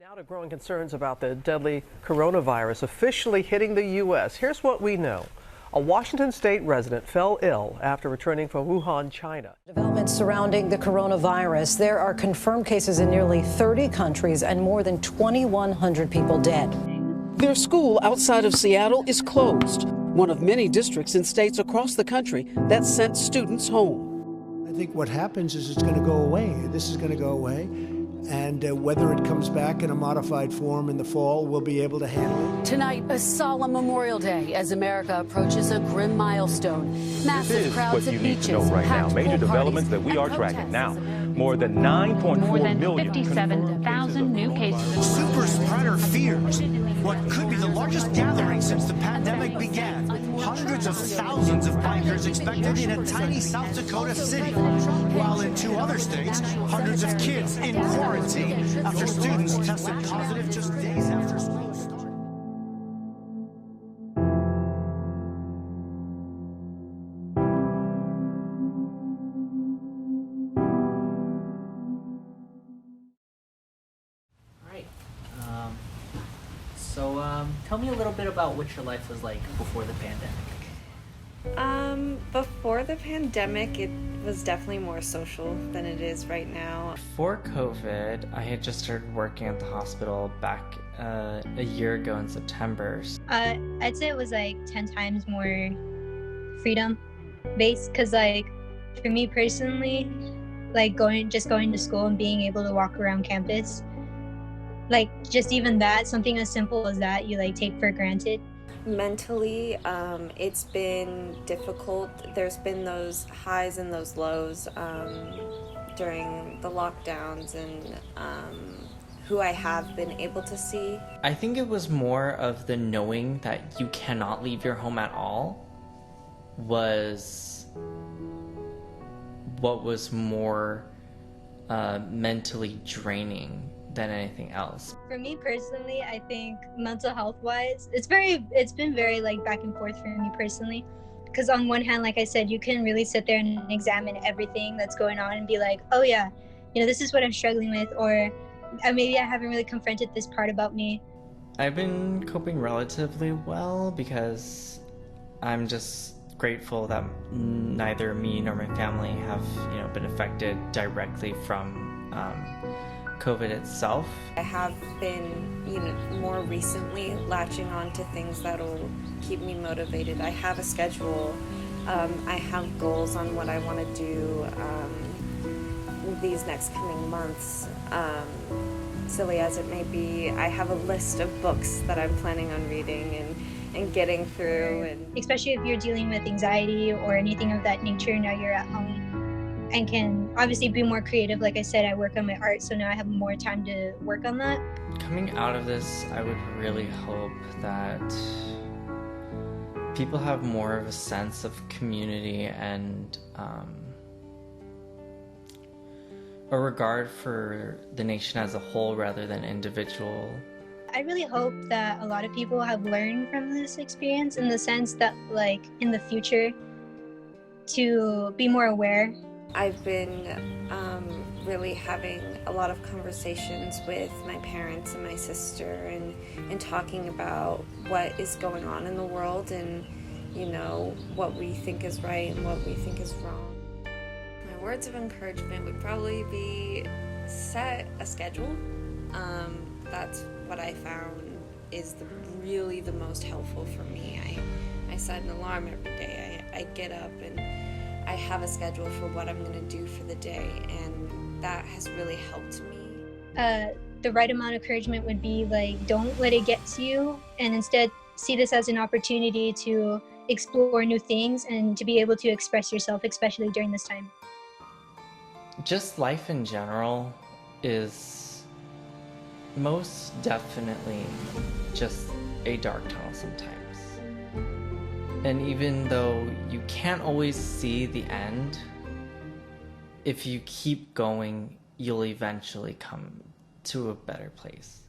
Now to growing concerns about the deadly coronavirus officially hitting the U.S. Here's what we know. A Washington state resident fell ill after returning from Wuhan, China. Developments surrounding the coronavirus. There are confirmed cases in nearly 30 countries and more than 2,100 people dead. Their school outside of Seattle is closed, one of many districts in states across the country that sent students home. I think what happens is it's going to go away. This is going to go away. And whether it comes back in a modified form in the fall, we'll be able to handle it. Tonight, a solemn Memorial Day as America approaches a grim milestone. Massive crowds at beaches. This is what you need to know right now. Major developments that we are tracking now. More than 9.4 million. 57,000 new cases. Super spreader fears. What could be the largest gathering since the pandemic began. Hundreds of thousands of bikers expected in a tiny South Dakota city. While in two other states, hundreds of kids in quarantine after students tested positive just days after school started. Tell me a little bit about what your life was like before the pandemic. Before the pandemic, it was definitely more social than it is right now. Before COVID, I had just started working at the hospital back a year ago in September. I'd say it was like 10 times more freedom based, because like for me personally, like going to school and being able to walk around campus, like just even that, something as simple as that, you like take for granted. Mentally, it's been difficult. There's been those highs and those lows during the lockdowns, and who I have been able to see. I think it was more of the knowing that you cannot leave your home at all was what was more mentally draining than anything else. For me personally, I think mental health wise, it's been very like back and forth for me personally, because on one hand, like I said, you can really sit there and examine everything that's going on and be like, oh yeah, this is what I'm struggling with, or maybe I haven't really confronted this part about me. I've been coping relatively well because I'm just grateful that neither me nor my family have been affected directly from COVID itself. I have been, more recently latching on to things that'll keep me motivated. I have a schedule. I have goals on what I want to do these next coming months. Silly as it may be, I have a list of books that I'm planning on reading and getting through. And especially if you're dealing with anxiety or anything of that nature, now you're at home and can obviously be more creative. Like I said, I work on my art, so now I have more time to work on that. Coming out of this, I would really hope that people have more of a sense of community and a regard for the nation as a whole rather than individual. I really hope that a lot of people have learned from this experience, in the sense that like in the future to be more aware. I've been really having a lot of conversations with my parents and my sister and talking about what is going on in the world and, what we think is right and what we think is wrong. My words of encouragement would probably be set a schedule. That's what I found is really the most helpful for me. I set an alarm every day. I get up and I have a schedule for what I'm going to do for the day, and that has really helped me. The right amount of encouragement would be like, don't let it get to you, and instead see this as an opportunity to explore new things and to be able to express yourself, especially during this time. Just life in general is most definitely just a dark tunnel sometimes. And even though you can't always see the end, if you keep going, you'll eventually come to a better place.